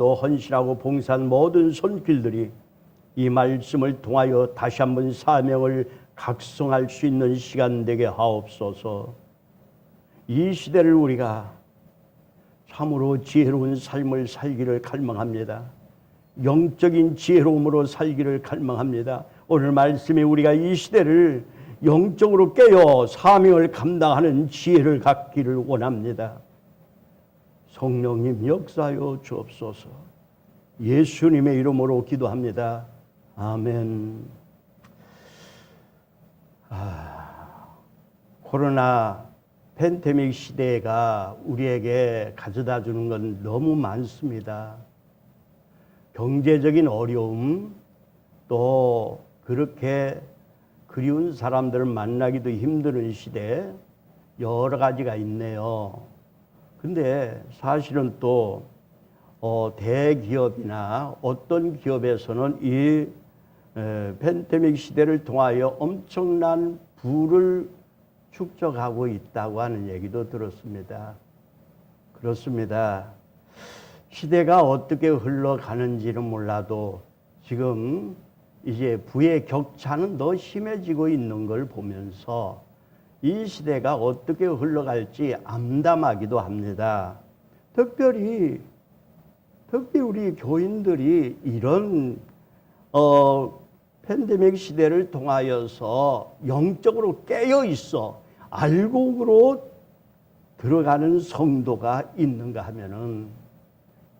또 헌신하고 봉사한 모든 손길들이 이 말씀을 통하여 다시 한번 사명을 각성할 수 있는 시간 되게 하옵소서. 이 시대를 우리가 참으로 지혜로운 삶을 살기를 갈망합니다. 영적인 지혜로움으로 살기를 갈망합니다. 오늘 말씀에 우리가 이 시대를 영적으로 깨어 사명을 감당하는 지혜를 갖기를 원합니다. 성령님 역사하여 주옵소서. 예수님의 이름으로 기도합니다. 아멘. 코로나 팬데믹 시대가 우리에게 가져다 주는 건 너무 많습니다. 경제적인 어려움, 또 그렇게 그리운 사람들을 만나기도 힘든 시대, 여러 가지가 있네요. 근데 사실은 또 대기업이나 어떤 기업에서는 이 팬데믹 시대를 통하여 엄청난 부를 축적하고 있다고 하는 얘기도 들었습니다. 그렇습니다. 시대가 어떻게 흘러가는지는 몰라도 지금 이제 부의 격차는 더 심해지고 있는 걸 보면서 이 시대가 어떻게 흘러갈지 암담하기도 합니다. 특별히 우리 교인들이 이런 팬데믹 시대를 통하여서 영적으로 깨어 있어 알곡으로 들어가는 성도가 있는가 하면은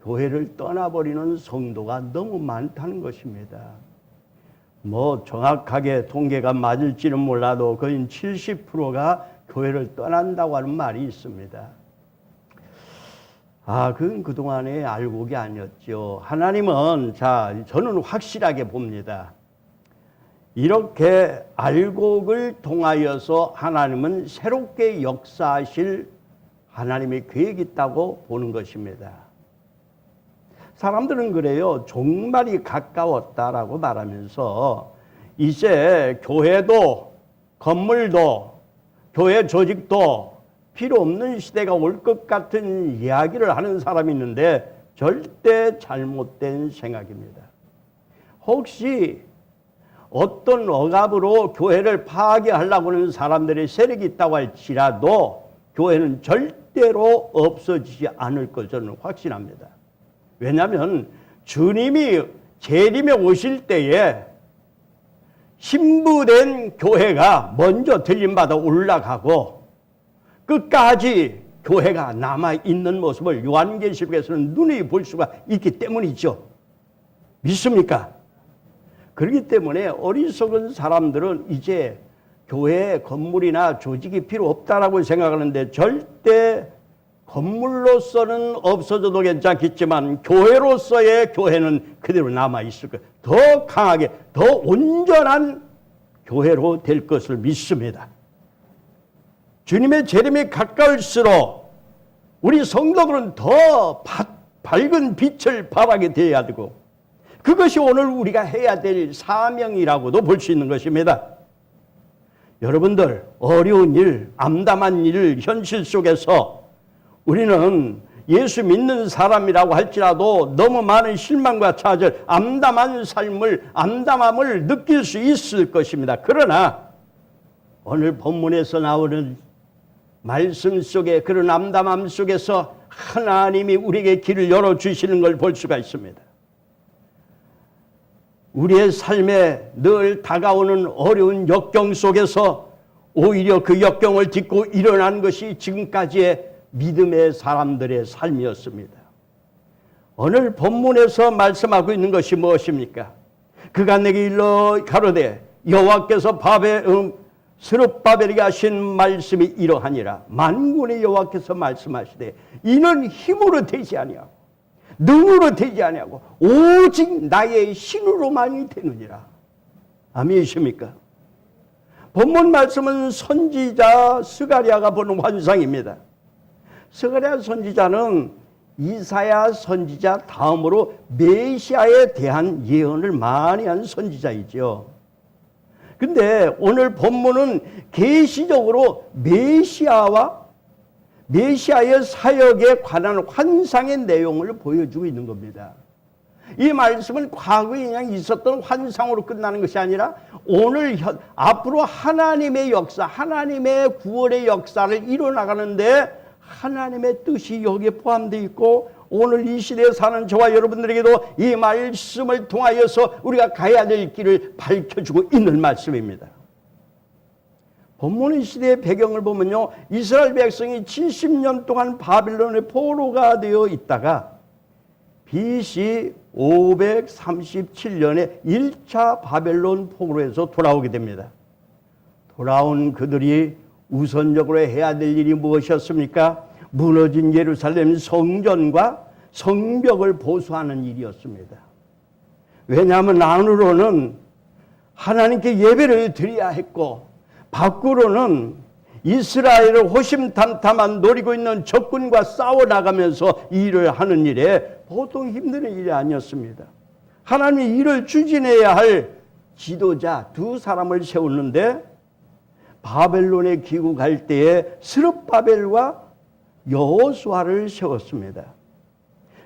교회를 떠나버리는 성도가 너무 많다는 것입니다. 뭐 정확하게 통계가 맞을지는 몰라도 거의 70%가 교회를 떠난다고 하는 말이 있습니다. 그건 그동안의 알곡이 아니었죠. 하나님은, 저는 확실하게 봅니다. 이렇게 알곡을 통하여서 하나님은 새롭게 역사하실 하나님의 계획이 있다고 보는 것입니다. 사람들은 그래요. 종말이 가까웠다라고 말하면서 이제 교회도 건물도 교회 조직도 필요 없는 시대가 올 것 같은 이야기를 하는 사람이 있는데 절대 잘못된 생각입니다. 혹시 어떤 억압으로 교회를 파괴하려고 하는 사람들의 세력이 있다고 할지라도 교회는 절대로 없어지지 않을 것 저는 확신합니다. 왜냐하면 주님이 재림에 오실 때에 신부된 교회가 먼저 들림받아 올라가고 끝까지 교회가 남아있는 모습을 요한계시록에서는 눈이 볼 수가 있기 때문이죠. 믿습니까? 그렇기 때문에 어리석은 사람들은 이제 교회 건물이나 조직이 필요 없다라고 생각하는데 절대 건물로서는 없어져도 괜찮겠지만 교회로서의 교회는 그대로 남아있을 거예요. 더 강하게, 더 온전한 교회로 될 것을 믿습니다. 주님의 재림이 가까울수록 우리 성도들은 더 밝은 빛을 발하게 되어야 되고 그것이 오늘 우리가 해야 될 사명이라고도 볼 수 있는 것입니다. 여러분들 어려운 일, 암담한 일, 현실 속에서 우리는 예수 믿는 사람이라고 할지라도 너무 많은 실망과 좌절, 암담함을 느낄 수 있을 것입니다. 그러나 오늘 본문에서 나오는 말씀 속에 그런 암담함 속에서 하나님이 우리에게 길을 열어주시는 걸 볼 수가 있습니다. 우리의 삶에 늘 다가오는 어려운 역경 속에서 오히려 그 역경을 딛고 일어난 것이 지금까지의 믿음의 사람들의 삶이었습니다. 오늘 본문에서 말씀하고 있는 것이 무엇입니까? 그가 내게 일러 가로되 여호와께서 스룹바벨에게 하신 말씀이 이러하니라. 만군의 여호와께서 말씀하시되 이는 힘으로 되지 아니하고 능으로 되지 아니하고 오직 나의 신으로만이 되느니라. 아멘이십니까? 본문 말씀은 선지자 스가랴가 보는 환상입니다. 스가랴 선지자는 이사야 선지자 다음으로 메시아에 대한 예언을 많이 한 선지자이죠. 근데 오늘 본문은 계시적으로 메시아와 메시아의 사역에 관한 환상의 내용을 보여주고 있는 겁니다. 이 말씀은 과거에 그냥 있었던 환상으로 끝나는 것이 아니라 오늘 앞으로 하나님의 역사, 하나님의 구원의 역사를 이뤄나가는데 하나님의 뜻이 여기에 포함되어 있고 오늘 이 시대에 사는 저와 여러분들에게도 이 말씀을 통하여서 우리가 가야 될 길을 밝혀주고 있는 말씀입니다. 본문의 시대의 배경을 보면요, 이스라엘 백성이 70년 동안 바빌론의 포로가 되어 있다가 BC 537년에 1차 바벨론 포로에서 돌아오게 됩니다. 돌아온 그들이 우선적으로 해야 될 일이 무엇이었습니까? 무너진 예루살렘 성전과 성벽을 보수하는 일이었습니다. 왜냐하면 안으로는 하나님께 예배를 드려야 했고 밖으로는 이스라엘을 호심탄탄만 노리고 있는 적군과 싸워나가면서 일을 하는 일에 보통 힘든 일이 아니었습니다. 하나님이 일을 추진해야 할 지도자 두 사람을 세웠는데 바벨론에 귀국할 때에 스룹바벨과 여호수아를 세웠습니다.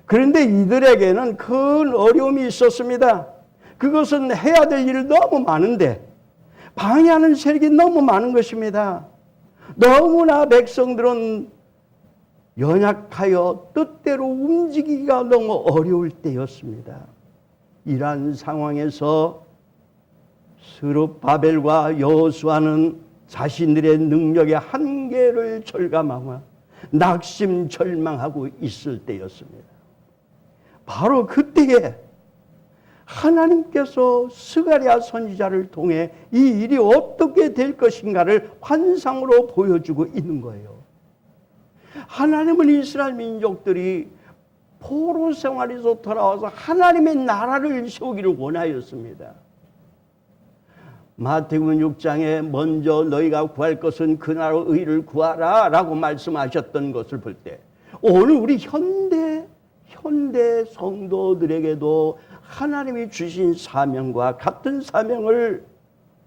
그런데 이들에게는 큰 어려움이 있었습니다. 그것은 해야 될 일이 너무 많은데 방해하는 세력이 너무 많은 것입니다. 너무나 백성들은 연약하여 뜻대로 움직이기가 너무 어려울 때였습니다. 이러한 상황에서 스룹바벨과 여호수아는 자신들의 능력의 한계를 절감하고 낙심절망하고 있을 때였습니다. 바로 그때에 하나님께서 스가랴 선지자를 통해 이 일이 어떻게 될 것인가를 환상으로 보여주고 있는 거예요. 하나님은 이스라엘 민족들이 포로 생활에서 돌아와서 하나님의 나라를 세우기를 원하였습니다. 마태복음 6장에 먼저 너희가 구할 것은 그 나라의 의를 구하라 라고 말씀하셨던 것을 볼 때 오늘 우리 현대 성도들에게도 하나님이 주신 사명과 같은 사명을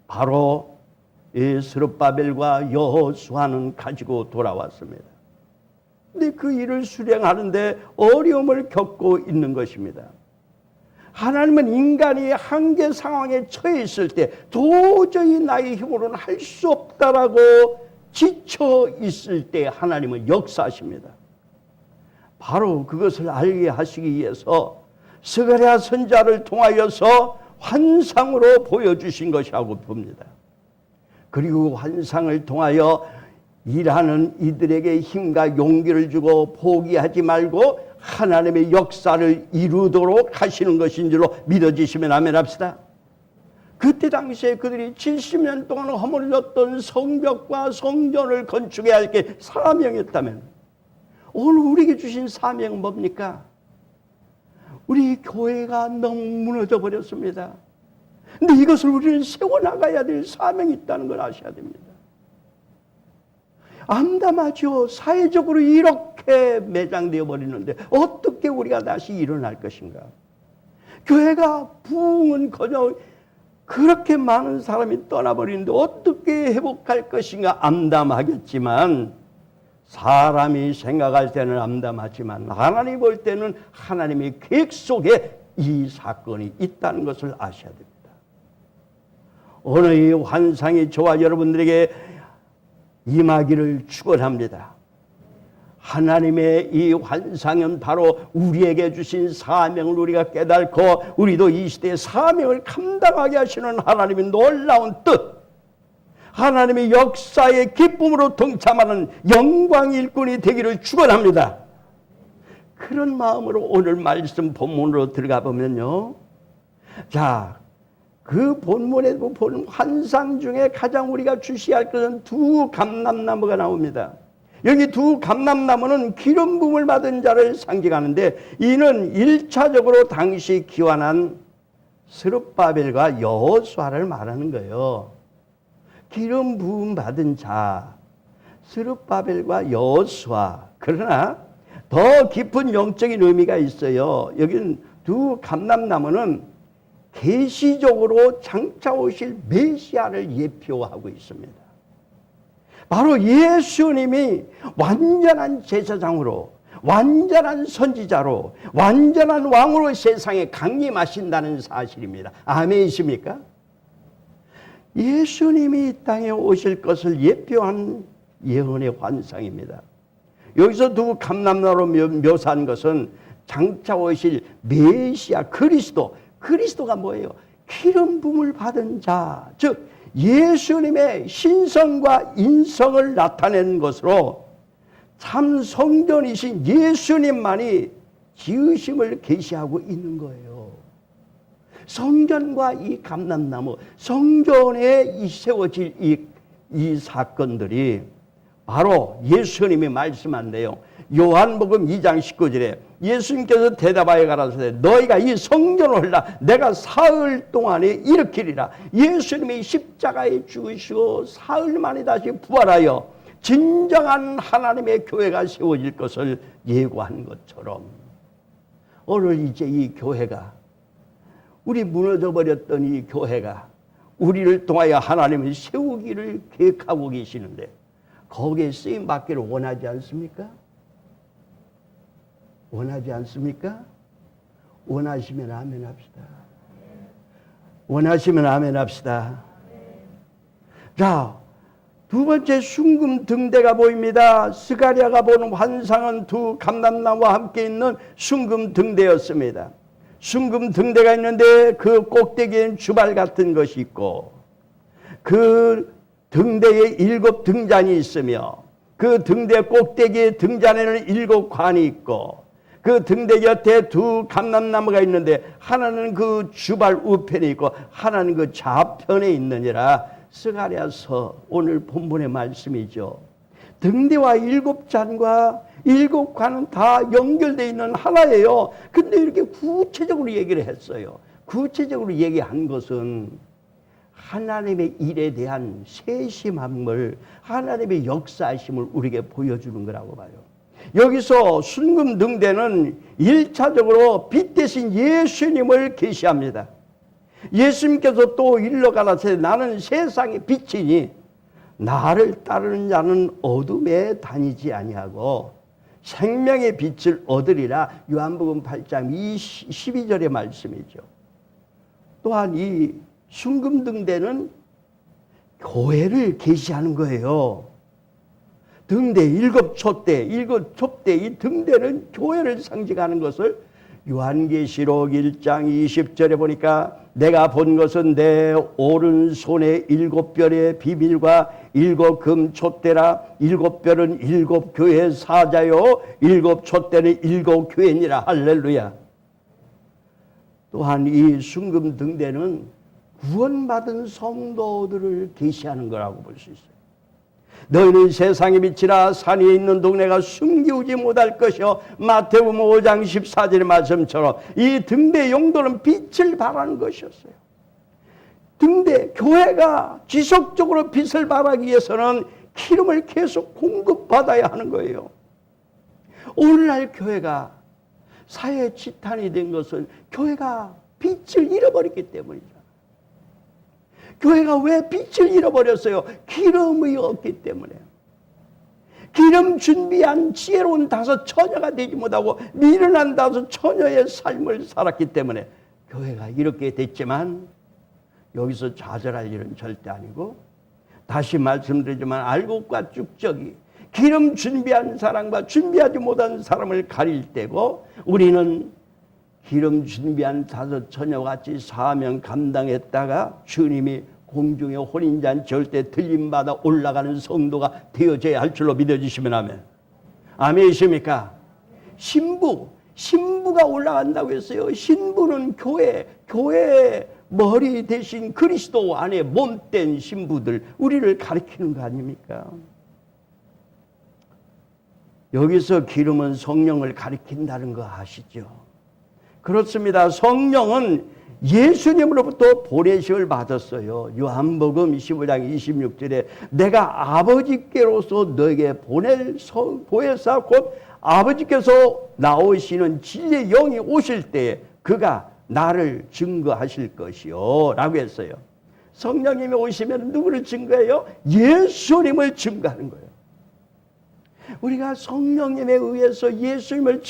바로 이 스룹바벨과 여호수아는 가지고 돌아왔습니다. 근데 그 일을 수행하는데 어려움을 겪고 있는 것입니다. 하나님은 인간이 한계 상황에 처해 있을 때 도저히 나의 힘으로는 할 수 없다라고 지쳐 있을 때 하나님은 역사하십니다. 바로 그것을 알게 하시기 위해서 스가랴 선지자를 통하여서 환상으로 보여주신 것이라고 봅니다. 그리고 환상을 통하여 일하는 이들에게 힘과 용기를 주고 포기하지 말고 하나님의 역사를 이루도록 하시는 것인 줄로 믿어지시면 아멘 합시다. 그때 당시에 그들이 70년 동안 허물렸던 성벽과 성전을 건축해야 할 게 사명이었다면 오늘 우리에게 주신 사명은 뭡니까? 우리 교회가 너무 무너져 버렸습니다. 근데 이것을 우리는 세워나가야 될 사명이 있다는 걸 아셔야 됩니다. 암담하죠. 사회적으로 이렇게 매장되어 버리는데 어떻게 우리가 다시 일어날 것인가? 교회가 부흥은커녕 그렇게 많은 사람이 떠나버리는데 어떻게 회복할 것인가 암담하겠지만 사람이 생각할 때는 암담하지만 하나님 볼 때는 하나님의 계획 속에 이 사건이 있다는 것을 아셔야 됩니다. 오늘 이 환상이 저와 여러분들에게 임하기를 축원합니다. 하나님의 이 환상은 바로 우리에게 주신 사명을 우리가 깨닫고 우리도 이 시대의 사명을 감당하게 하시는 하나님의 놀라운 뜻, 하나님의 역사의 기쁨으로 동참하는 영광 일꾼이 되기를 축원합니다. 그런 마음으로 오늘 말씀 본문으로 들어가 보면요, 자, 그 본문에 본 환상 중에 가장 우리가 주시할 것은 두 감람나무가 나옵니다. 여기 두 감람나무는 기름 부음을 받은 자를 상징하는데 이는 1차적으로 당시 기환한 스룹바벨과 여호수아를 말하는 거예요. 기름 부음 받은 자, 스룹바벨과 여호수아. 그러나 더 깊은 영적인 의미가 있어요. 여기는 두 감람나무는 계시적으로 장차 오실 메시아를 예표하고 있습니다. 바로 예수님이 완전한 제사장으로, 완전한 선지자로, 완전한 왕으로 세상에 강림하신다는 사실입니다. 아멘이십니까? 예수님이 이 땅에 오실 것을 예표한 예언의 환상입니다. 여기서 두 감람나무로 묘사한 것은 장차 오실 메시아 그리스도, 그리스도가 뭐예요? 기름 부음을 받은 자, 즉 예수님의 신성과 인성을 나타내는 것으로 참 성전이신 예수님만이 지으심을 계시하고 있는 거예요. 성전과 이 감람나무, 성전에 세워질 이 사건들이 바로 예수님이 말씀한 내용. 요한복음 2장 19절에 예수님께서 대답하여 가라사대 너희가 이 성전을 내가 사흘 동안에 일으키리라. 예수님이 십자가에 죽으시고 사흘 만에 다시 부활하여 진정한 하나님의 교회가 세워질 것을 예고한 것처럼 오늘 이제 이 교회가, 우리 무너져 버렸던 이 교회가 우리를 통하여 하나님을 세우기를 계획하고 계시는데 거기에 쓰임 받기를 원하지 않습니까? 원하지 않습니까? 원하시면 아멘 합시다. 원하시면 아멘 합시다. 자, 두 번째 순금 등대가 보입니다. 스가랴가 보는 환상은 두 감람나무와 함께 있는 순금 등대였습니다. 순금 등대가 있는데 그 꼭대기에는 주발 같은 것이 있고 그 등대에 7 등잔이 있으며 그 등대 꼭대기에 등잔에는 7 관이 있고 그 등대 곁에 두 감람나무가 있는데 하나는 그 주발 우편에 있고 하나는 그 좌편에 있느니라. 스가랴서 오늘 본문의 말씀이죠. 등대와 7 잔과 7 관은 다 연결되어 있는 하나예요. 근데 이렇게 구체적으로 얘기를 했어요. 구체적으로 얘기한 것은 하나님의 일에 대한 세심함을, 하나님의 역사심을 우리에게 보여주는 거라고 봐요. 여기서 순금 등대는 1차적으로 빛 대신 예수님을 계시합니다. 예수님께서 또 일러 가라사대 나는 세상의 빛이니 나를 따르는 자는 어둠에 다니지 아니하고 생명의 빛을 얻으리라. 요한복음 8장 12절의 말씀이죠. 또한 이 순금 등대는 교회를 계시하는 거예요. 등대 7 촛대, 7 촛대, 이 등대는 교회를 상징하는 것을 요한계시록 1장 20절에 보니까 내가 본 것은 내 오른손에 7별의 비밀과 7 금촛대라. 7별은 7 교회 사자요 7 촛대는 7 교회니라. 할렐루야. 또한 이 순금 등대는 구원받은 성도들을 계시하는 거라고 볼 수 있어요. 너희는 세상의 빛이라. 산 위에 있는 동네가 숨기우지 못할 것이요. 마태복음 5장 14절의 말씀처럼 이 등대 용도는 빛을 발하는 것이었어요. 등대, 교회가 지속적으로 빛을 발하기 위해서는 기름을 계속 공급받아야 하는 거예요. 오늘날 교회가 사회 지탄이 된 것은 교회가 빛을 잃어버렸기 때문이죠. 교회가 왜 빛을 잃어버렸어요? 기름이 없기 때문에. 기름 준비한 지혜로운 5 처녀가 되지 못하고 미련한 5 처녀의 삶을 살았기 때문에 교회가 이렇게 됐지만 여기서 좌절할 일은 절대 아니고 다시 말씀드리지만 알곡과 쭉저기 기름 준비한 사람과 준비하지 못한 사람을 가릴 때고 우리는 기름 준비한 5 처녀같이 사명 감당했다가 주님이 공중의 혼인잔치 절대 들림받아 올라가는 성도가 되어져야 할 줄로 믿어주시면 아멘. 아멘이십니까? 신부가 올라간다고 했어요. 신부는 교회 머리 대신 그리스도 안에 몸된 신부들, 우리를 가리키는 거 아닙니까? 여기서 기름은 성령을 가리킨다는 거 아시죠? 그렇습니다. 성령은 예수님으로부터 보내심을 받았어요. 요한복음 15장 26절에 내가 아버지께로서 너에게 보혜사 곧 아버지께서 나오시는 진리의 영이 오실 때에 그가 나를 증거하실 것이요 라고 했어요. 성령님이 오시면 누구를 증거해요? 예수님을 증거하는 거예요. 우리가 성령님에 의해서 예수님을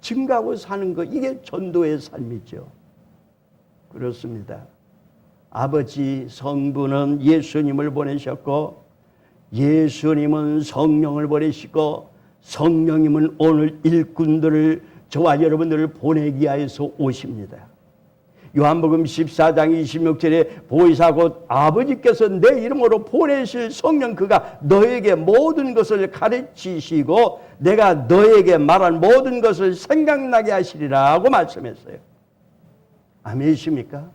증거하고 사는 것, 이게 전도의 삶이죠. 그렇습니다. 아버지 성부는 예수님을 보내셨고, 예수님은 성령을 보내시고, 성령님은 오늘 일꾼들을, 저와 여러분들을 보내기 위해서 오십니다. 요한복음 14장 26절에 보이사 곧 아버지께서 내 이름으로 보내실 성령, 그가 너에게 모든 것을 가르치시고 내가 너에게 말한 모든 것을 생각나게 하시리라고 말씀했어요. 아멘이십니까?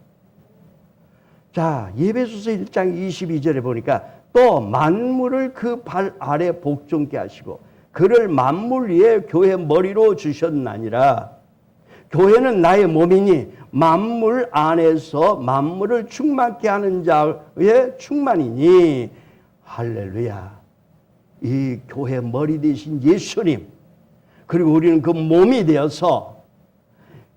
자, 에베소서 1장 22절에 보니까 또 만물을 그 발 아래 복종케 하시고 그를 만물 위에 교회 머리로 주셨나니라. 교회는 나의 몸이니 만물 안에서 만물을 충만케 하는 자의 충만이니. 할렐루야. 이 교회 머리 되신 예수님, 그리고 우리는 그 몸이 되어서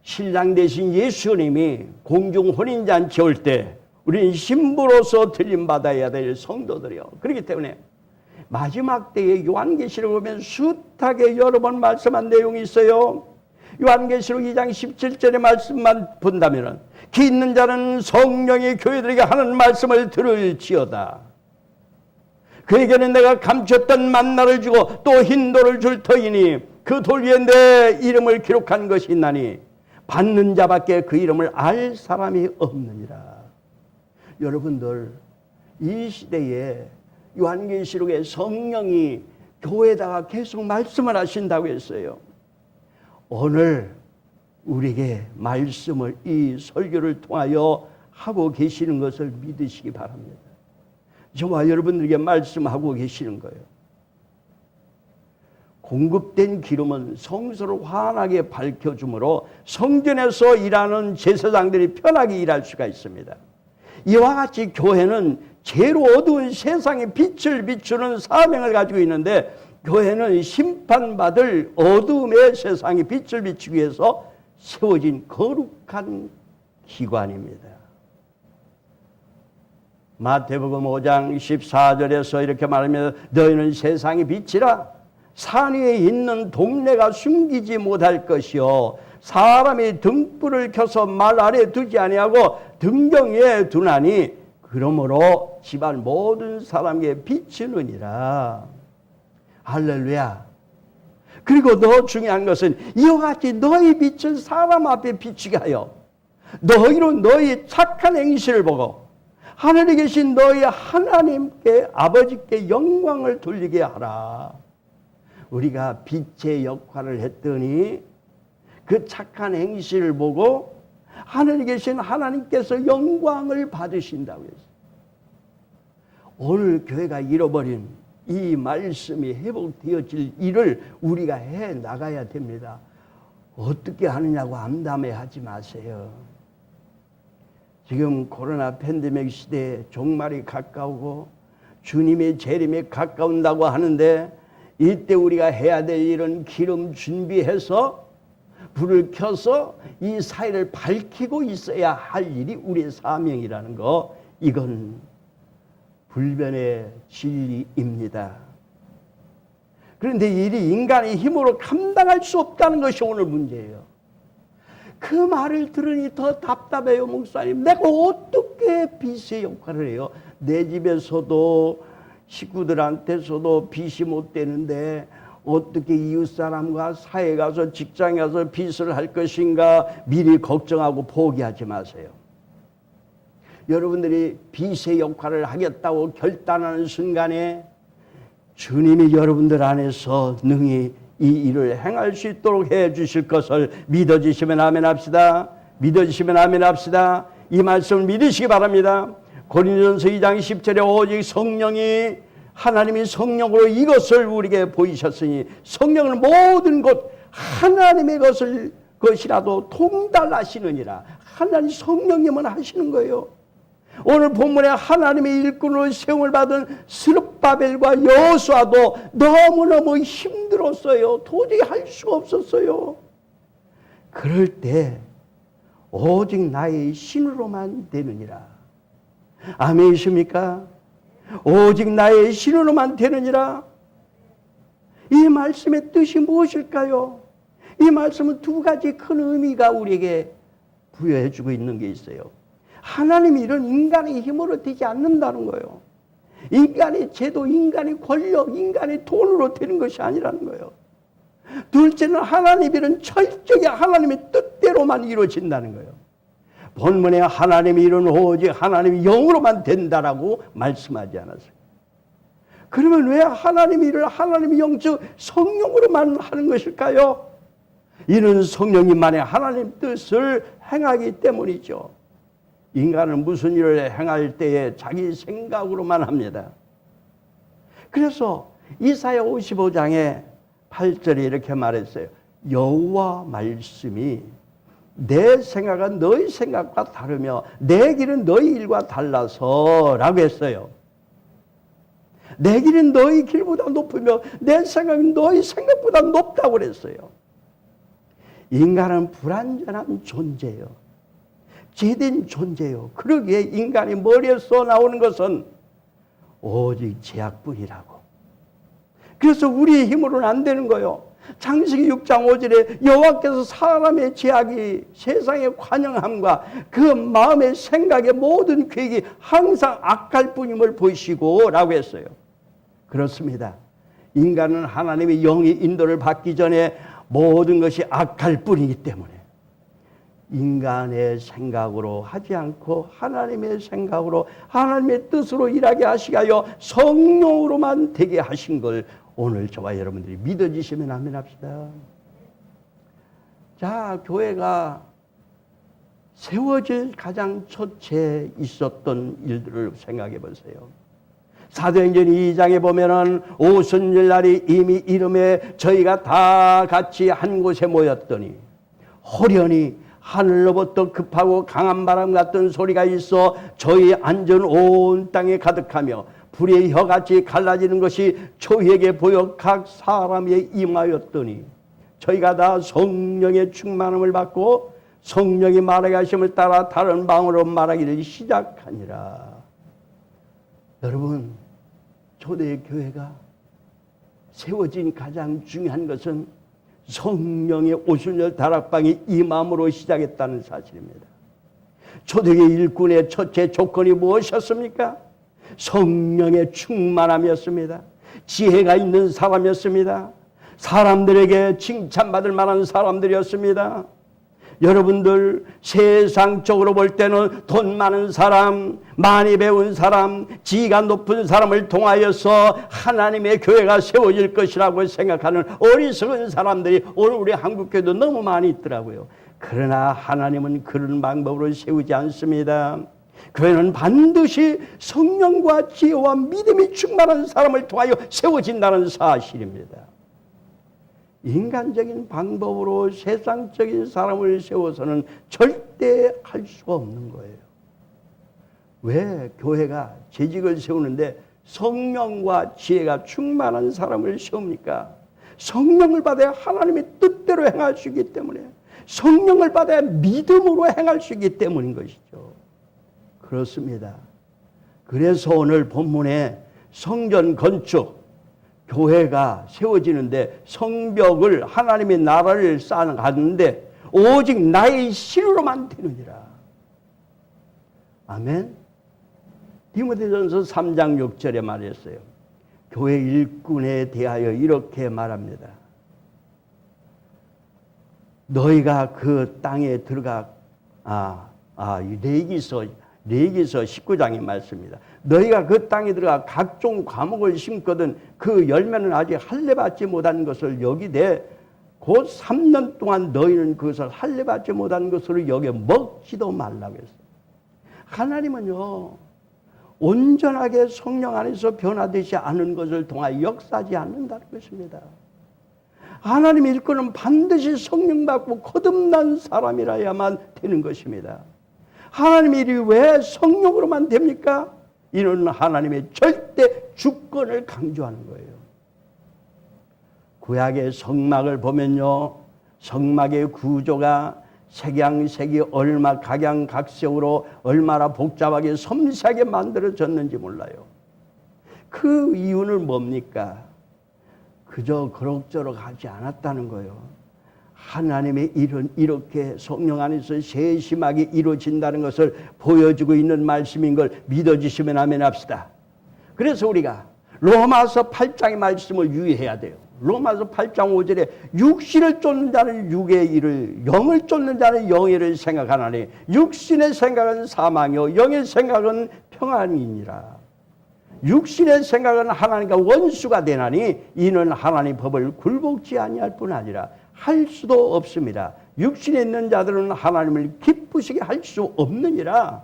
신랑 되신 예수님이 공중 혼인잔치 올 때 우리는 신부로서 들림받아야 될 성도들이요. 그렇기 때문에 마지막 때에 요한계시록 보면 숱하게 여러 번 말씀한 내용이 있어요. 요한계시록 2장 17절의 말씀만 본다면 기 있는 자는 성령이 교회들에게 하는 말씀을 들을지어다. 그에게는 내가 감췄던 만나를 주고 또 흰 돌을 줄 터이니 그 돌 위에 내 이름을 기록한 것이 있나니 받는 자밖에 그 이름을 알 사람이 없느니라. 여러분들, 이 시대에 요한계시록에 성령이 교회에다가 계속 말씀을 하신다고 했어요. 오늘 우리에게 말씀을 이 설교를 통하여 하고 계시는 것을 믿으시기 바랍니다. 저와 여러분들에게 말씀하고 계시는 거예요. 공급된 기름은 성소를 환하게 밝혀주므로 성전에서 일하는 제사장들이 편하게 일할 수가 있습니다. 이와 같이 교회는 죄로 어두운 세상에 빛을 비추는 사명을 가지고 있는데, 교회는 심판받을 어둠의 세상에 빛을 비추기 위해서 세워진 거룩한 기관입니다. 마태복음 5장 14절에서 이렇게 말하면 너희는 세상의 빛이라. 산 위에 있는 동네가 숨기지 못할 것이요 사람이 등불을 켜서 말 아래 두지 아니하고 등경 위에 두나니 그러므로 집안 모든 사람에게 비추느니라. 할렐루야. 그리고 더 중요한 것은 이와 같이 너희 빛은 사람 앞에 비추게 하여 너희로 너희 착한 행실을 보고 하늘에 계신 너희 하나님께 아버지께 영광을 돌리게 하라. 우리가 빛의 역할을 했더니 그 착한 행실을 보고 하늘에 계신 하나님께서 영광을 받으신다고 했어요. 오늘 교회가 잃어버린 이 말씀이 회복되어질 일을 우리가 해 나가야 됩니다. 어떻게 하느냐고 암담해하지 마세요. 지금 코로나 팬데믹 시대에 종말이 가까우고 주님의 재림이 가까운다고 하는데, 이때 우리가 해야 될 일은 기름 준비해서 불을 켜서 이 사회를 밝히고 있어야 할 일이 우리의 사명이라는 거, 이건 불변의 진리입니다. 그런데 일이 인간의 힘으로 감당할 수 없다는 것이 오늘 문제예요. 그 말을 들으니 더 답답해요. 목사님, 내가 어떻게 빛의 역할을 해요? 내 집에서도 식구들한테서도 빛이 못 되는데 어떻게 이웃사람과 사회 가서 직장에 가서 빛을 할 것인가 미리 걱정하고 포기하지 마세요. 여러분들이 빛의 역할을 하겠다고 결단하는 순간에 주님이 여러분들 안에서 능히 이 일을 행할 수 있도록 해 주실 것을 믿어주시면 아멘 합시다. 믿어주시면 아멘 합시다. 이 말씀을 믿으시기 바랍니다. 고린도전서 2장 10절에 오직 성령이, 하나님이 성령으로 이것을 우리에게 보이셨으니 성령은 모든 것 하나님의 것이라도 통달하시느니라. 하나님 성령님은 하시는 거예요. 오늘 본문에 하나님의 일꾼으로 세움을 받은 스룹바벨과 여호수아도 너무너무 힘들었어요. 도저히 할 수가 없었어요. 그럴 때 오직 나의 신으로만 되느니라. 아멘이십니까? 오직 나의 신으로만 되느니라. 이 말씀의 뜻이 무엇일까요? 이 말씀은 두 가지 큰 의미가 우리에게 부여해주고 있는 게 있어요. 하나님이 이런 인간의 힘으로 되지 않는다는 거예요. 인간의 제도, 인간의 권력, 인간의 돈으로 되는 것이 아니라는 거예요. 둘째는 하나님 일은 철저히 하나님의 뜻대로만 이루어진다는 거예요. 본문에 하나님의 일은 오직 하나님의 영으로만 된다라고 말씀하지 않았어요. 그러면 왜 하나님의 일을 하나님의 영, 즉 성령으로만 하는 것일까요? 이는 성령님만의 하나님 뜻을 행하기 때문이죠. 인간은 무슨 일을 행할 때에 자기 생각으로만 합니다. 그래서 이사야 55장에 8절에 이렇게 말했어요. 여호와 말씀이 내 생각은 너희 생각과 다르며 내 길은 너희 일과 달라서 라고 했어요. 내 길은 너희 길보다 높으며 내 생각은 너희 생각보다 높다고 그랬어요. 인간은 불완전한 존재예요. 죄된 존재예요. 그러기에 인간의 머리에서 나오는 것은 오직 죄악뿐이라고. 그래서 우리의 힘으로는 안 되는 거예요. 창세기 6장 5절에 여호와께서 사람의 죄악이 세상의 관영함과 그 마음의 생각의 모든 계획이 항상 악할 뿐임을 보시고 라고 했어요. 그렇습니다. 인간은 하나님의 영의 인도를 받기 전에 모든 것이 악할 뿐이기 때문에 인간의 생각으로 하지 않고 하나님의 생각으로 하나님의 뜻으로 일하게 하시게 하여 성령으로만 되게 하신 걸 오늘 저와 여러분들이 믿어지시면 아멘합시다. 자, 교회가 세워질 가장 첫째 있었던 일들을 생각해 보세요. 사도행전 2장에 보면은 오순절날이 이미 이름에 저희가 다 같이 한 곳에 모였더니 호련히 하늘로부터 급하고 강한 바람 같은 소리가 있어 저희 앉은 온 땅에 가득하며 불의 혀같이 갈라지는 것이 저희에게 보여 각 사람에 임하였더니 저희가 다 성령의 충만함을 받고 성령이 말하게 하심을 따라 다른 방언으로 말하기를 시작하니라. 여러분, 초대교회가 세워진 가장 중요한 것은 성령의 오순절 다락방이 임함으로 시작했다는 사실입니다. 초대교회 일꾼의 첫째 조건이 무엇이었습니까? 성령의 충만함이었습니다. 지혜가 있는 사람이었습니다. 사람들에게 칭찬받을 만한 사람들이었습니다. 여러분들 세상적으로 볼 때는 돈 많은 사람, 많이 배운 사람, 지위가 높은 사람을 통하여서 하나님의 교회가 세워질 것이라고 생각하는 어리석은 사람들이 오늘 우리 한국교회도 너무 많이 있더라고요. 그러나 하나님은 그런 방법으로 세우지 않습니다. 교회는 반드시 성령과 지혜와 믿음이 충만한 사람을 통하여 세워진다는 사실입니다. 인간적인 방법으로 세상적인 사람을 세워서는 절대 할 수가 없는 거예요. 왜 교회가 재직을 세우는데 성령과 지혜가 충만한 사람을 세웁니까? 성령을 받아야 하나님의 뜻대로 행할 수 있기 때문에, 성령을 받아야 믿음으로 행할 수 있기 때문인 것이죠. 그렇습니다. 그래서 오늘 본문에 성전 건축, 교회가 세워지는데 성벽을 하나님의 나라를 쌓아가는데 오직 나의 신으로만 되느니라. 아멘. 디모데전서 3장 6절에 말했어요. 교회 일꾼에 대하여 이렇게 말합니다. 너희가 그 땅에 들어가 레위기서 19장의 말씀입니다. 너희가 그 땅에 들어가 각종 과목을 심거든 그 열매는 아직 할례받지 못한 것을 여기되 곧 3년 동안 너희는 그것을 할례받지 못한 것으로 여겨 먹지도 말라고 했어요. 하나님은요, 온전하게 성령 안에서 변화되지 않은 것을 통하여 역사하지 않는다는 것입니다. 하나님의 일꾼은 반드시 성령 받고 거듭난 사람이라야만 되는 것입니다. 하나님의 일이 왜 성령으로만 됩니까? 이는 하나님의 절대 주권을 강조하는 거예요. 구약의 성막을 보면요, 성막의 구조가 색양색이 얼마 각양각색으로 얼마나 복잡하게 섬세하게 만들어졌는지 몰라요. 그 이유는 뭡니까? 그저 그럭저럭 하지 않았다는 거예요. 하나님의 일은 이렇게 성령 안에서 세심하게 이루어진다는 것을 보여주고 있는 말씀인 걸 믿어주시면 아멘 합시다. 그래서 우리가 로마서 8장의 말씀을 유의해야 돼요. 로마서 8장 5절에 육신을 쫓는 자는 육의 일을, 영을 쫓는 자는 영의 일을 생각하나니 육신의 생각은 사망이요 영의 생각은 평안이니라. 육신의 생각은 하나님과 원수가 되나니 이는 하나님 법을 굴복지 아니할 뿐 아니라 할 수도 없습니다. 육신에 있는 자들은 하나님을 기쁘시게 할 수 없느니라.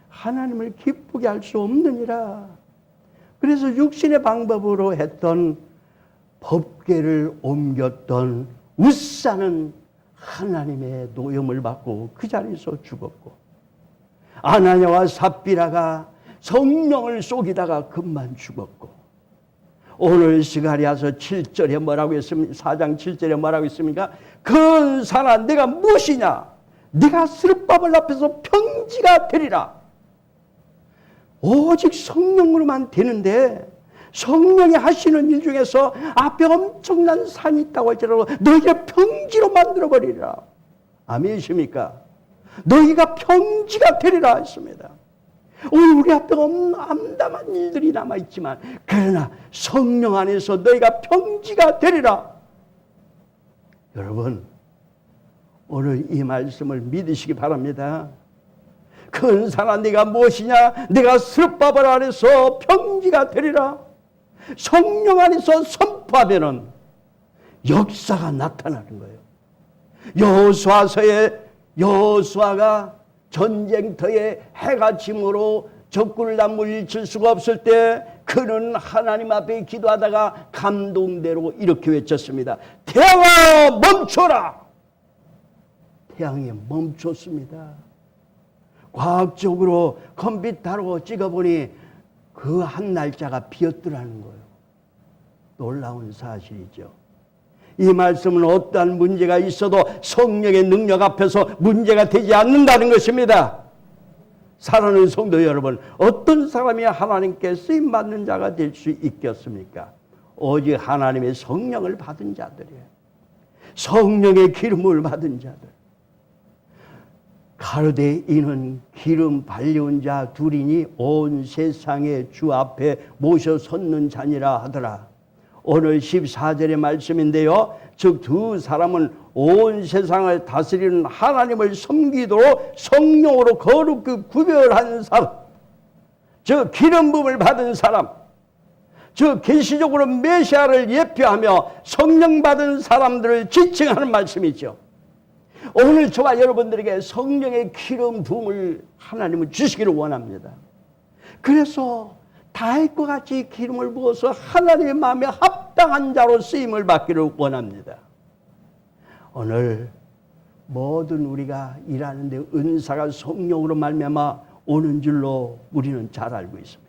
하나님을 기쁘게 할 수 없느니라. 그래서 육신의 방법으로 했던 법궤를 옮겼던 웃사는 하나님의 노염을 받고 그 자리에서 죽었고, 아나니아와 삽비라가 성령을 속이다가 금만 죽었고, 오늘 스가랴서 7절에 뭐라고 했습니까? 4장 7절에 뭐라고 했습니까? 근사나 내가 무엇이냐? 네가 스룹바벨 앞에서 평지가 되리라. 오직 성령으로만 되는데, 성령이 하시는 일 중에서 앞에 엄청난 산이 있다고 할지라도 너희가 평지로 만들어버리리라. 아멘이십니까? 너희가 평지가 되리라 했습니다. 오늘 우리 앞에 암담한 일들이 남아있지만, 그러나 성령 안에서 너희가 평지가 되리라. 여러분, 오늘 이 말씀을 믿으시기 바랍니다. 근사나 네가 무엇이냐? 네가 스룹바벨 안에서 평지가 되리라. 성령 안에서 선포하면은 역사가 나타나는 거예요. 여호수아서에 여호수아가 전쟁터에 해가 짐으로 적군을 다 물리칠 수가 없을 때 그는 하나님 앞에 기도하다가 감동대로 이렇게 외쳤습니다. 태양아 멈춰라. 태양이 멈췄습니다. 과학적으로 컴퓨터로 찍어보니 그 한 날짜가 비었더라는 거예요. 놀라운 사실이죠. 이 말씀은 어떠한 문제가 있어도 성령의 능력 앞에서 문제가 되지 않는다는 것입니다. 사랑하는 성도 여러분, 어떤 사람이 하나님께 쓰임받는 자가 될 수 있겠습니까? 오직 하나님의 성령을 받은 자들이에요. 성령의 기름을 받은 자들. 가로되 이는 기름 발려온 자 둘이니 온 세상의 주 앞에 모셔 섰는 자니라 하더라. 오늘 14절의 말씀인데요, 즉 두 사람은 온 세상을 다스리는 하나님을 섬기도록 성령으로 거룩히 구별한 사람, 즉 기름 부음을 받은 사람, 즉 계시적으로 메시아를 예표하며 성령 받은 사람들을 지칭하는 말씀이죠. 오늘 저와 여러분들에게 성령의 기름 부음을 하나님은 주시기를 원합니다. 그래서 다윗과 같이 기름을 부어서 하나님의 마음에 합당한 자로 쓰임을 받기를 원합니다. 오늘 모든 우리가 일하는데 은사가 성령으로 말미암아 오는 줄로 우리는 잘 알고 있습니다.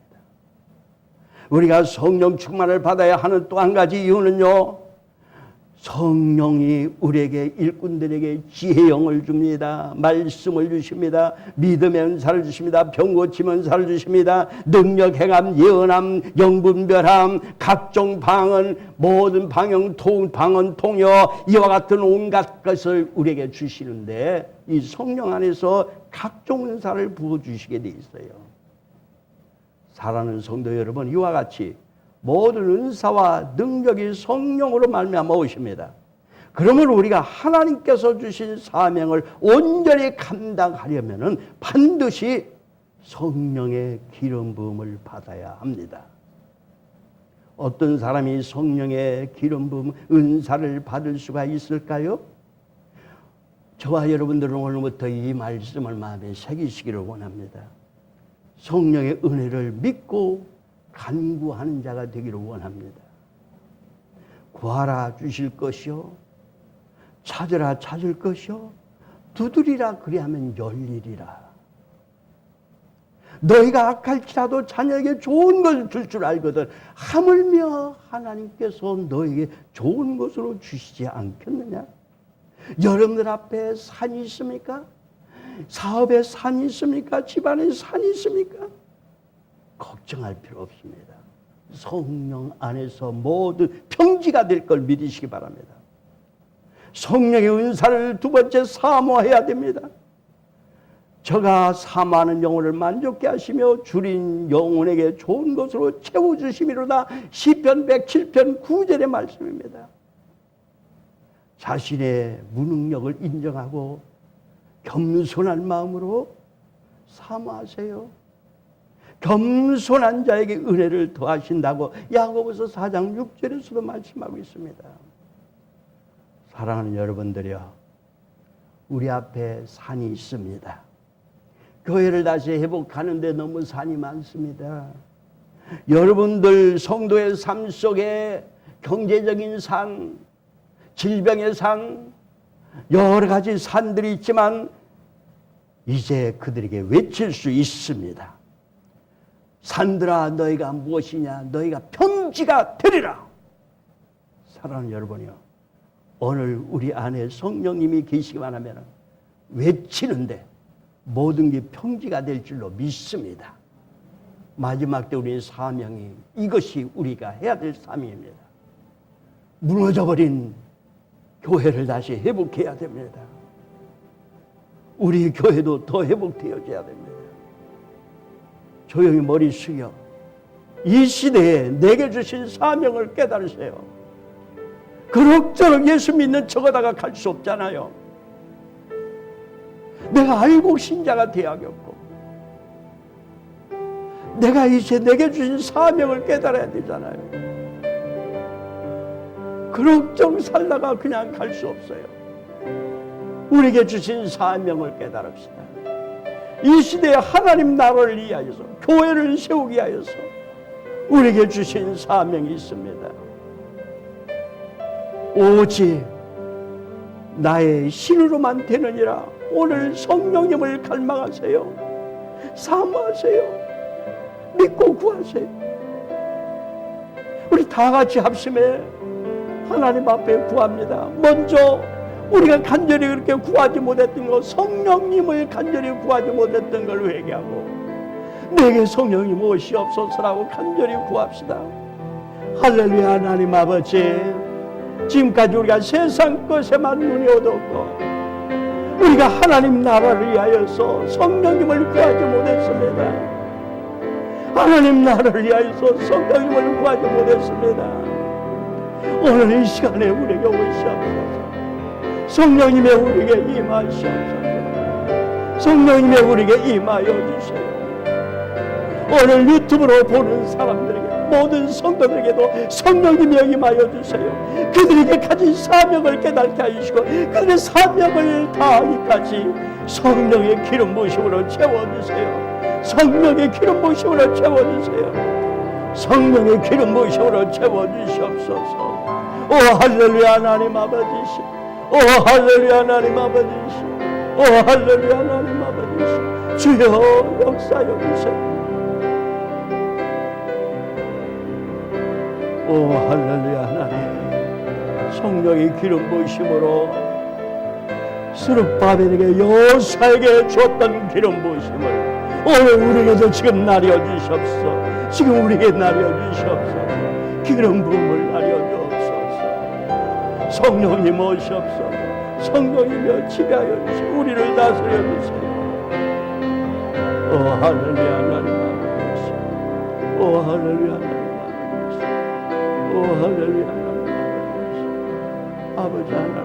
우리가 성령 충만을 받아야 하는 또 한 가지 이유는요, 성령이 우리에게 일꾼들에게 지혜의 영을 줍니다. 말씀을 주십니다. 믿음의 은사를 주십니다. 병 고침의 은사를 주십니다. 능력, 행함, 예언함, 영분별함, 각종 방언, 모든 방언, 통역 이와 같은 온갖 것을 우리에게 주시는데, 이 성령 안에서 각종 은사를 부어주시게 돼 있어요. 사랑하는 성도 여러분, 이와 같이 모든 은사와 능력이 성령으로 말미암아 오십니다. 그러면 우리가 하나님께서 주신 사명을 온전히 감당하려면 반드시 성령의 기름 부음을 받아야 합니다. 어떤 사람이 성령의 기름 부음 은사를 받을 수가 있을까요? 저와 여러분들은 오늘부터 이 말씀을 마음에 새기시기를 원합니다. 성령의 은혜를 믿고 간구하는 자가 되기를 원합니다. 구하라 주실 것이요, 찾으라 찾을 것이요, 두드리라 그리하면 열리리라. 너희가 악할지라도 자녀에게 좋은 것을 줄 줄 알거든 하물며 하나님께서 너에게 좋은 것으로 주시지 않겠느냐? 여러분들 앞에 산이 있습니까? 사업에 산이 있습니까? 집안에 산이 있습니까? 걱정할 필요 없습니다. 성령 안에서 모두 평지가 될 걸 믿으시기 바랍니다. 성령의 은사를 두 번째 사모해야 됩니다. 저가 사모하는 영혼을 만족케 하시며 줄인 영혼에게 좋은 것으로 채워주심이로다. 시편 107편 9절의 말씀입니다. 자신의 무능력을 인정하고 겸손한 마음으로 사모하세요. 겸손한 자에게 은혜를 더하신다고 야고보서 4장 6절에서도 말씀하고 있습니다. 사랑하는 여러분들이요, 우리 앞에 산이 있습니다. 교회를 다시 회복하는 데 너무 산이 많습니다. 여러분들 성도의 삶 속에 경제적인 산, 질병의 산, 여러 가지 산들이 있지만 이제 그들에게 외칠 수 있습니다. 산들아, 너희가 무엇이냐? 너희가 평지가 되리라. 사랑하는 여러분이요, 오늘 우리 안에 성령님이 계시기만 하면 외치는데 모든 게 평지가 될 줄로 믿습니다. 마지막 때 우리의 사명이 이것이 우리가 해야 될 사명입니다. 무너져버린 교회를 다시 회복해야 됩니다. 우리 교회도 더 회복되어져야 됩니다. 조용히 머리 숙여 이 시대에 내게 주신 사명을 깨달으세요. 그럭저럭 예수 믿는 척하다가 갈 수 없잖아요. 내가 알고 신자가 되어야겠고, 내가 이제 내게 주신 사명을 깨달아야 되잖아요. 그럭저럭 살다가 그냥 갈 수 없어요. 우리에게 주신 사명을 깨달읍시다. 이 시대에 하나님 나라를 위하여서, 교회를 세우기 위하여서 우리에게 주신 사명이 있습니다. 오직 나의 신으로만 되느니라. 오늘 성령님을 갈망하세요. 사모하세요. 믿고 구하세요. 우리 다 같이 합심해 하나님 앞에 구합니다. 먼저 우리가 간절히 그렇게 구하지 못했던 것, 성령님을 간절히 구하지 못했던 걸 회개하고 내게 성령이 무엇이옵소서라고 간절히 구합시다. 할렐루야. 하나님 아버지, 지금까지 우리가 세상 것에만 눈이 어둡고 우리가 하나님 나라를 위하여서 성령님을 구하지 못했습니다. 하나님 나라를 위하여서 성령님을 구하지 못했습니다. 오늘 이 시간에 우리에게 오시옵소서. 성령님의 우리에게 임하시옵소서. 성령님의 우리에게 임하여 주세요. 오늘 유튜브로 보는 사람들에게, 모든 성도들에게도 성령님이 임하여 주세요. 그들에게 가진 사명을 깨닫게 하시고 그들의 사명을 다하기까지 성령의 기름 부으심으로 채워주세요. 성령의 기름 부으심으로 채워주세요. 성령의 기름 부으심으로 채워주시옵소서. 오 할렐루야. 하나님 아버지, 오 할렐루야. 하나님 아버지, 오 할렐루야. 하나님 아버지, 주여 역사여 주세요. 오 할렐루야. 하나님, 성령의 기름 부으심으로 스룹바벨에게 여호수아에게 줬던 기름 부으심을 오늘 우리에게도 지금 나려 주시옵소서. 지금 우리에게 나려 주시옵소서. 기름 부음을 나려 주옵소서. 성령님 오시옵소서. 성령이며 지배하여 주시고 우리를 다스려 주세요. 오 할렐루야. 하나님 아버지, 오 할렐루야. 하나님 오 할렐루야. 하나님 아버지, 하나님 나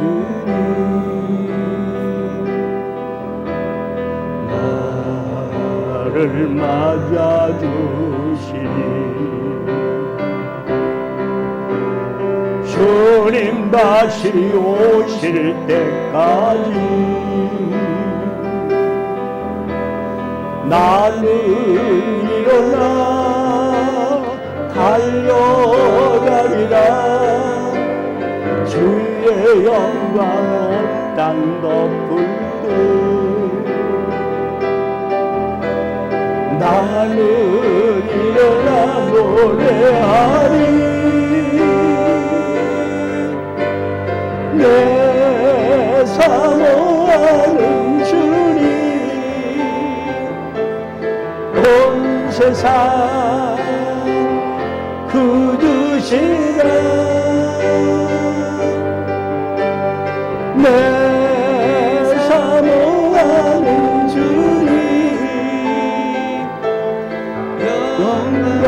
주님 나를 맞아주시니 주님 다시 오실 때까지 나는 일어나 달려가리라 주의 영광 온 땅 덮을 때 나는 일어나 노래하리 내 사모하는 주님 온 세상 굳으시라 내 사모하는 주님 영광의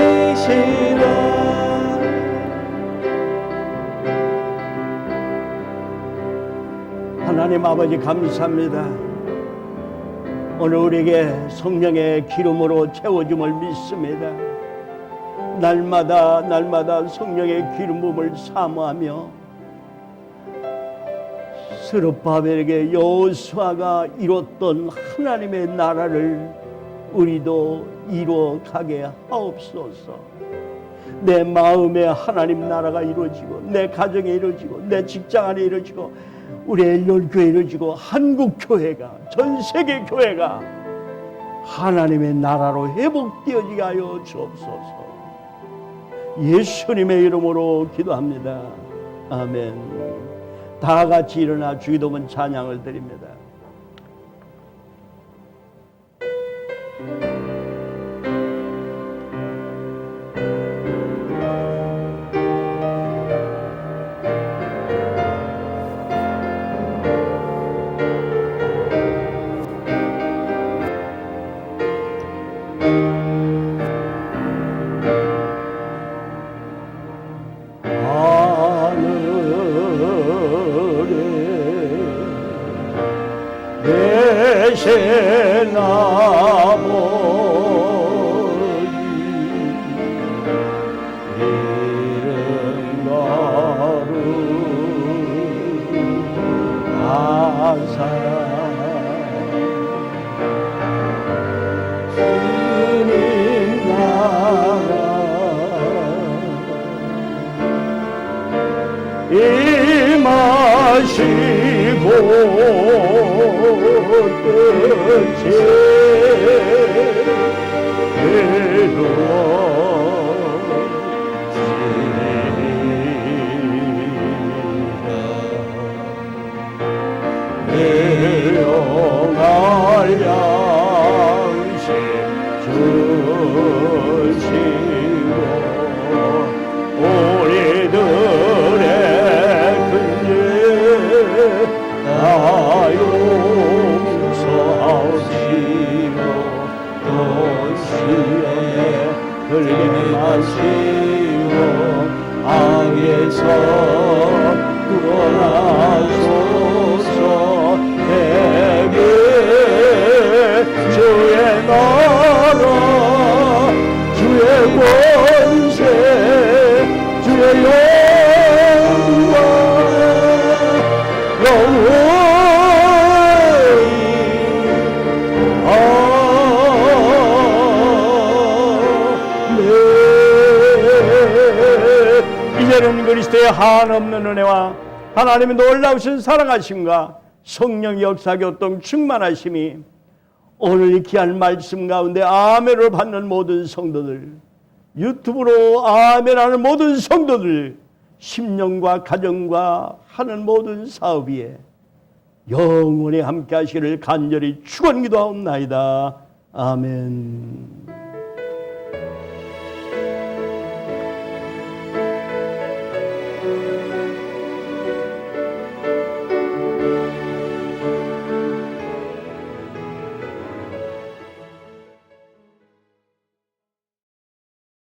왕이시라. 하나님 아버지 감사합니다. 오늘 우리에게 성령의 기름으로 채워줌을 믿습니다. 날마다 성령의 기름 부음을 사모하며 스룹바벨에게 여호수아가 이뤘던 하나님의 나라를 우리도 이루어가게 하옵소서. 내 마음에 하나님 나라가 이루어지고 내 가정에 이루어지고 내 직장 안에 이루어지고 우리 엘리온교회 이루어지고 한국교회가 전 세계 교회가 하나님의 나라로 회복되어지게 하여 주옵소서. 예수님의 이름으로 기도합니다. 아멘. 다 같이 일어나 주기도문 찬양을 드립니다. 계신 아버지 이른 거룩 하사 주님 나라 임하시고 끝이 이루어지리라 영원할 양식 주시고 우리들의 근죄 다 용서하시고 또 시험에 들게 마시고 악에서 구원하소서. 내게 주의 나라 주의 권세 주의 영광 영원히 아멘. 이제는 그리스도의 한없는 은혜와 하나님의 놀라우신 사랑하심과 성령 역사 교통 충만하심이 오늘 이 귀한 말씀 가운데 아멘을 받는 모든 성도들, 유튜브로 아멘하는 모든 성도들, 심령과 가정과 하는 모든 사업 위에 영원히 함께 하시기를 간절히 축원기도하옵나이다. 아멘.